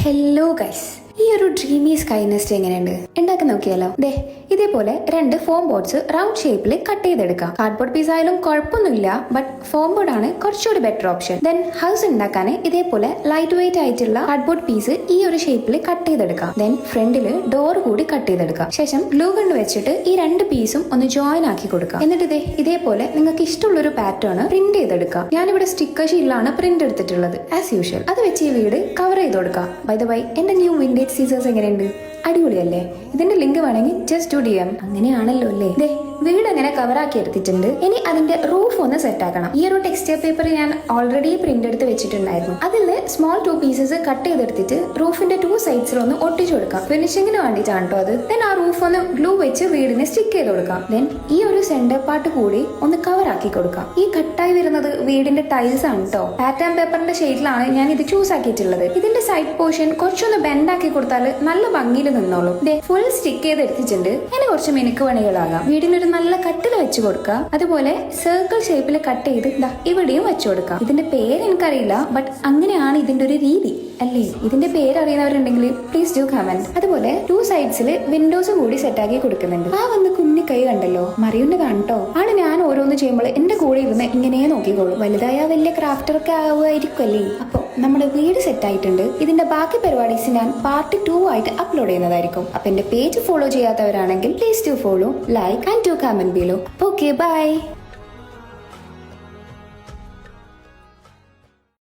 Hello guys, ഈ ഒരു dreamy sky nest എങ്ങനെയുണ്ട്? ഉണ്ടാക്കി നോക്കിയാലോ. ദേ ഇതേപോലെ 2 ഫോം ബോർഡ്സ് റൗണ്ട് ഷേപ്പിൽ കട്ട് ചെയ്തെടുക്കാം. കാർഡ്ബോർഡ് പീസ് ആയാലും കുഴപ്പമൊന്നുമില്ല, ബട്ട് ഫോം ബോർഡ് ആണ് കുറച്ചുകൂടി ബെറ്റർ ഓപ്ഷൻ. ദെൻ ഹൗസ് ഉണ്ടാക്കാൻ ഇതേപോലെ ലൈറ്റ് വെയിറ്റ് ആയിട്ടുള്ള കാർഡ്ബോർഡ് പീസ് ഈ ഒരു ഷേപ്പിൽ കട്ട് ചെയ്തെടുക്കാം. ദെൻ ഫ്രണ്ടില് ഡോർ കൂടി കട്ട് ചെയ്തെടുക്കാം. ശേഷം ഗ്ലൂ ഗൺ വെച്ചിട്ട് ഈ 2 പീസും ഒന്ന് ജോയിൻ ആക്കി കൊടുക്കാം. എന്നിട്ട് ഇതേപോലെ നിങ്ങൾക്ക് ഇഷ്ടമുള്ള ഒരു പാറ്റേൺ പ്രിന്റ് ചെയ്തെടുക്കാം. ഞാനിവിടെ സ്റ്റിക്കർ ഷീറ്റിലാണ് പ്രിന്റ് എടുത്തിട്ടുള്ളത് ആസ് യൂഷ്വൽ. അത് വെച്ച് ഈ വീട് കവർ ചെയ്ത് കൊടുക്കാം. ബൈ ദ വൈ, എന്റെ ന്യൂ വിൻഡേജ് സീസേഴ്സ് എങ്ങനെയുണ്ട്? അടിപൊളിയല്ലേ? ഇതിന്റെ ലിങ്ക് വേണമെങ്കിൽ ജസ്റ്റ് ഡു DM. അങ്ങനെയാണല്ലോ അല്ലേ? ദേ വീട് അങ്ങനെ കവറാക്കി എടുത്തിട്ടുണ്ട്. ഇനി അതിന്റെ റൂഫ് ഒന്ന് സെറ്റ് ആക്കണം. ഈ ഒരു ടെക്സ്ചർ പേപ്പർ ഞാൻ ഓൾറെഡി പ്രിന്റ് എടുത്ത് വെച്ചിട്ടുണ്ടായിരുന്നു. അതിൽ സ്മോൾ 2 പീസസ് കട്ട് ചെയ്തെടുത്തിട്ട് റൂഫിന്റെ 2 സൈഡ്സിൽ ഒന്ന് ഒട്ടിച്ചു കൊടുക്കാം. ഫിനിഷിങ്ങിന് വേണ്ടിയിട്ടാണ് കേട്ടോ അത്. ദെൻ ആ റൂഫ് ഒന്ന് ഗ്ലൂ വെച്ച് വീടിനെ സ്റ്റിക്ക് ചെയ്ത് കൊടുക്കാം. ദെൻ ഈ ഒരു സെന്റർ പാർട്ട് കൂടി ഒന്ന് കവർ ആക്കി കൊടുക്കാം. ഈ കട്ടായി വരുന്നത് വീടിന്റെ ടൈൽസ് ആണ് കേട്ടോ. പാറ്റേൺ പേപ്പറിന്റെ ഷെയ്ഡിലാണ് ഞാൻ ഇത് ചൂസ് ആക്കിയിട്ടുള്ളത്. ഇതിന്റെ സൈഡ് പോർഷൻ കുറച്ചൊന്ന് ബെൻഡ് ആക്കി കൊടുത്താൽ നല്ല ഭംഗിയിൽ നിന്നോളൂ. ദേ ഫുൾ സ്റ്റിക്ക് ചെയ്ത് എടുത്തിട്ടുണ്ട്. ഇനി കുറച്ച് മിനുക്ക് പണികളാകാം. വീടിനൊരു നല്ല കട്ടിൽ വെച്ച് കൊടുക്കാം. അതുപോലെ സർക്കിൾ ഷേപ്പിൽ കട്ട് ചെയ്ത് ഇവിടെയും വെച്ചു കൊടുക്കാം. ഇതിന്റെ പേര് എനിക്കറിയില്ല, ബട്ട് അങ്ങനെയാണ് ഇതിന്റെ ഒരു രീതി അല്ലേ? ഇതിന്റെ പേര് അറിയുന്നവരുണ്ടെങ്കിൽ പ്ലീസ് ഡു കമന്റ്. അതുപോലെ 2 സൈഡ്സിൽ വിൻഡോസ് കൂടി സെറ്റ് ആക്കി കൊടുക്കുന്നുണ്ട്. ആ വന്ന് കുഞ്ഞു കൈ കണ്ടല്ലോ, മറിയുന്നതാണ് കേട്ടോ. ആള് ഞാൻ ഓരോന്ന് ചെയ്യുമ്പോൾ എന്റെ കൂടെ ഇരുന്ന് ഇങ്ങനെ നോക്കിക്കോളൂ. വലുതായ വലിയ ക്രാഫ്റ്ററൊക്കെ ആവുമായിരിക്കും അല്ലേ? അപ്പൊ നമ്മുടെ വീട് സെറ്റ് ആയിട്ടുണ്ട്. ഇതിന്റെ ബാക്കി പരിപാടീസ് ഞാൻ പാർട്ട് 2 ആയിട്ട് അപ്ലോഡ് ചെയ്യുന്നതായിരിക്കും. അപ്പൊ എന്റെ പേജ് ഫോളോ ചെയ്യാത്തവരാണെങ്കിൽ please do follow, like and do comment below. Okay, by.